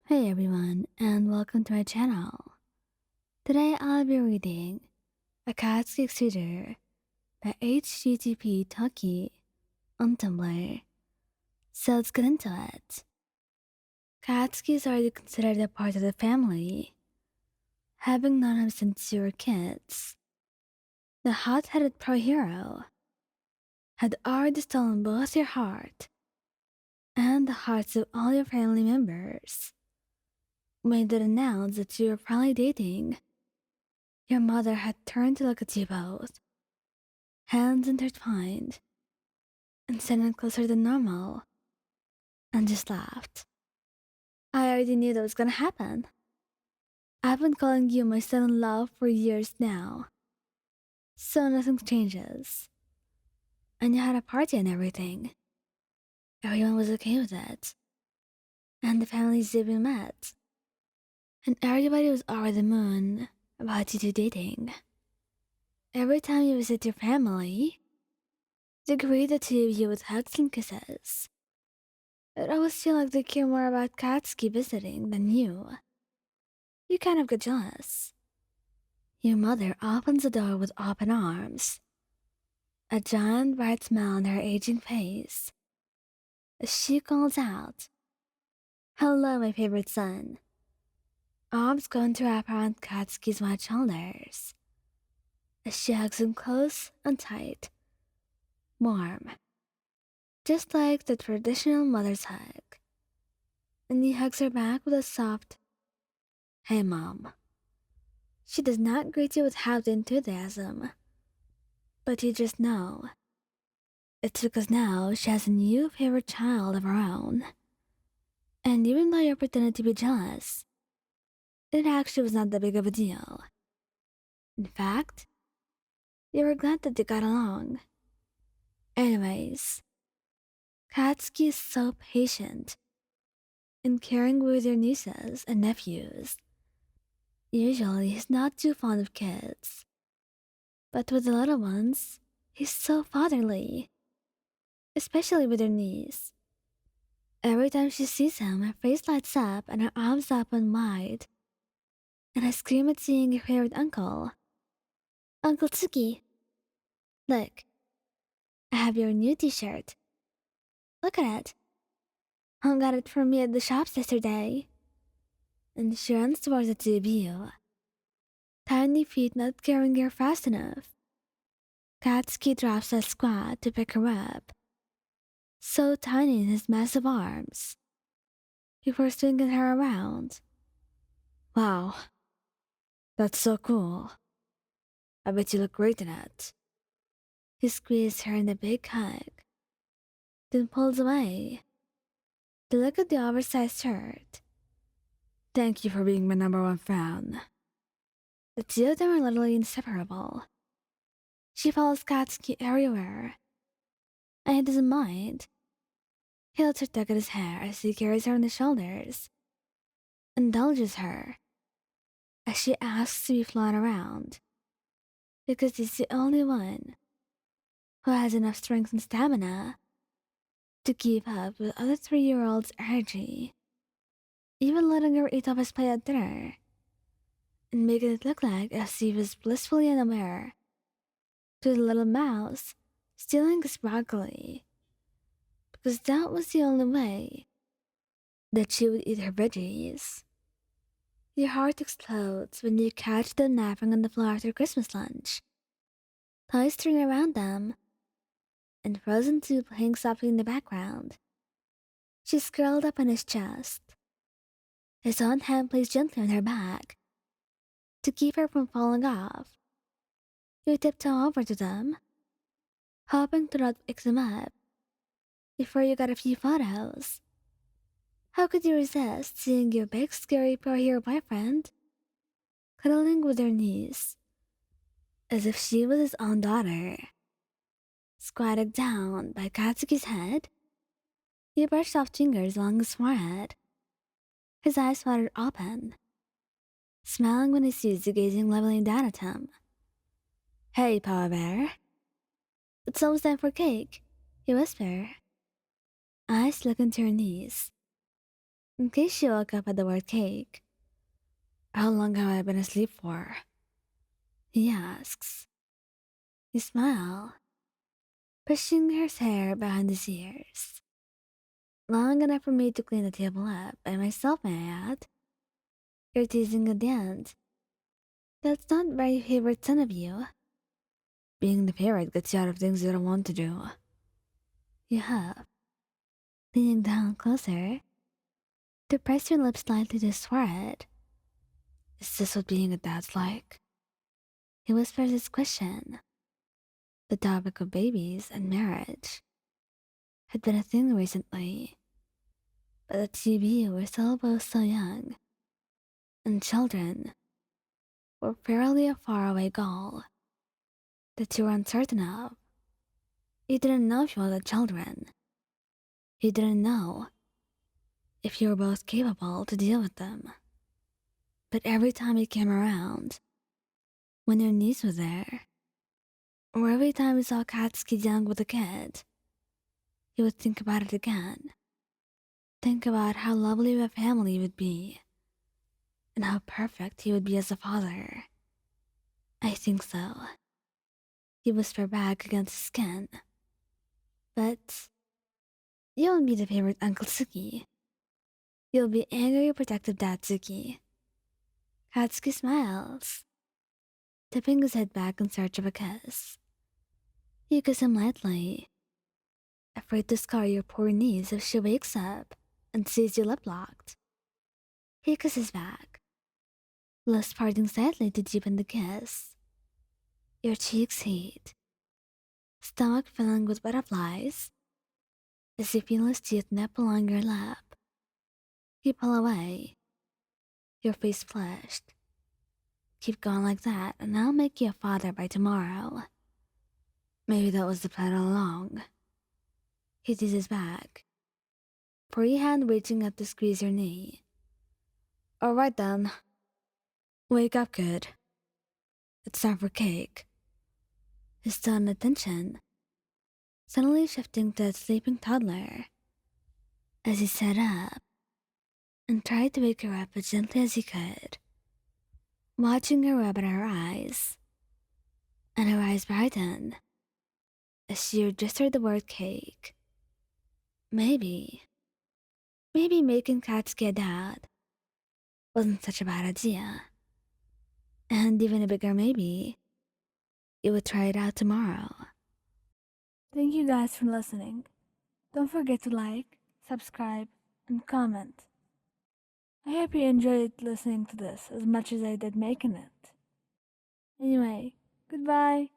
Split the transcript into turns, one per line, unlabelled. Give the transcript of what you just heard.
Hey everyone, and welcome to my channel. Today I'll be reading Akatsuki Suitor by HTTP Taki on Tumblr. So let's get into it. Katsuki is already considered a part of the family, having known him since you were kids. The hot-headed pro hero had already stolen both your heart and the hearts of all your family members. When it announced that you were probably dating, your mother had turned to look at you both, hands intertwined, and standing closer than normal, and just laughed. I already knew that was gonna happen. I've been calling you my son-in-law for years now, so nothing changes. And you had a party and everything. Everyone was okay with it. And the families even met. And everybody was over the moon about you two dating. Every time you visit your family, they greet the two of you with hugs and kisses. It always feel like they care more about Katsuki visiting than you. You kind of get jealous. Your mother opens the door with open arms, a giant bright smile on her aging face, as she calls out, "Hello, my favorite son." Arms going to wrap around Katsuki's wide shoulders, as she hugs him close and tight, warm, just like the traditional mother's hug. And he hugs her back with a soft, "Hey, Mom." She does not greet you with half the enthusiasm, but you just know. It's because now she has a new favorite child of her own. And even though you're pretending to be jealous, it actually was not that big of a deal. In fact, you were glad that they got along. Anyways, Katsuki is so patient and caring with your nieces and nephews. Usually, he's not too fond of kids, but with the little ones, he's so fatherly, especially with her niece. Every time she sees him, her face lights up and her arms open wide. And I scream at seeing her favorite uncle. "Uncle Tsuki, look, I have your new t-shirt. Look at it. Mom got it for me at the shops yesterday." And she runs towards the two of you, tiny feet not carrying her fast enough. Katsuki drops a squat to pick her up, so tiny in his massive arms, before swinging her around. "Wow, that's so cool. I bet you look great in it." He squeezed her in a big hug, then pulls away to look at the oversized shirt. "Thank you for being my number one fan." The two of them are literally inseparable. She follows Katsuki everywhere, and he doesn't mind. He lets her tug at his hair as he carries her on his shoulders, indulges her as she asks to be flown around, because he's the only one who has enough strength and stamina to keep up with other 3-year-olds' energy, even letting her eat off his plate at dinner, and making it look like as he was blissfully unaware to the little mouse stealing his broccoli, because that was the only way that she would eat her veggies. Your heart explodes when you catch them napping on the floor after Christmas lunch, toys turning around them, and Frozen 2 playing softly in the background. She's curled up on his chest. His own hand plays gently on her back to keep her from falling off. You tiptoe over to them, hoping to not pick them up before you got a few photos. How could you resist seeing your big, scary pro hero boyfriend cuddling with her niece, as if she was his own daughter? Squatted down by Katsuki's head, he brushed soft fingers along his forehead. His eyes fluttered open, smiling when he sees you gazing levelly down at him. "Hey, Power Bear. It's almost time for cake," he whispered, eyes looking to her niece. in case she woke up at the word cake. How long have I been asleep for? He asks. You smile, pushing her hair behind his ears. Long enough for me to clean the table up by myself, may I add? You're teasing at the end. That's not very favorite son of you. Being the favorite gets you out of things you don't want to do. You have, leaning down closer, to press your lips slightly to his forehead. Is this what being a dad's like? He whispers his question. The topic of babies and marriage had been a thing recently, but the TV were still both so young, and children were fairly a faraway goal that you were uncertain of. You didn't know if you wanted children. You didn't know if you were both capable to deal with them. But every time it came around, when your niece was there, or every time you saw Katsuki young with a kid, you would think about it again. Think about how lovely of a family you would be, and how perfect he would be as a father. I think so. He whispered back against his skin. But you won't be the favorite Uncle Suki. You'll be angry, protective Dad Suki. Katsuki smiles, tipping his head back in search of a kiss. You kiss him lightly, afraid to scar your poor niece if she wakes up and sees you lip-locked. He kisses back, lips parting slightly to deepen the kiss. Your cheeks heat, stomach filling with butterflies, as you feel his teeth nip along your lap. You pull away, your face flushed. Keep going like that, and I'll make you a father by tomorrow. Maybe that was the plan all along. He teases back, free hand reaching up to squeeze your knee. All right then. Wake up, kid. It's time for cake. His sudden attention suddenly shifting to the sleeping toddler as he sat up and tried to wake her up as gently as he could, watching her rub at her eyes, and her eyes brightened as she registered the word cake. Maybe making Katsuki a dad wasn't such a bad idea. And even a bigger maybe, you would try it out tomorrow. Thank you guys for listening. Don't forget to like, subscribe, and comment. I hope you enjoyed listening to this as much as I did making it. Anyway, goodbye.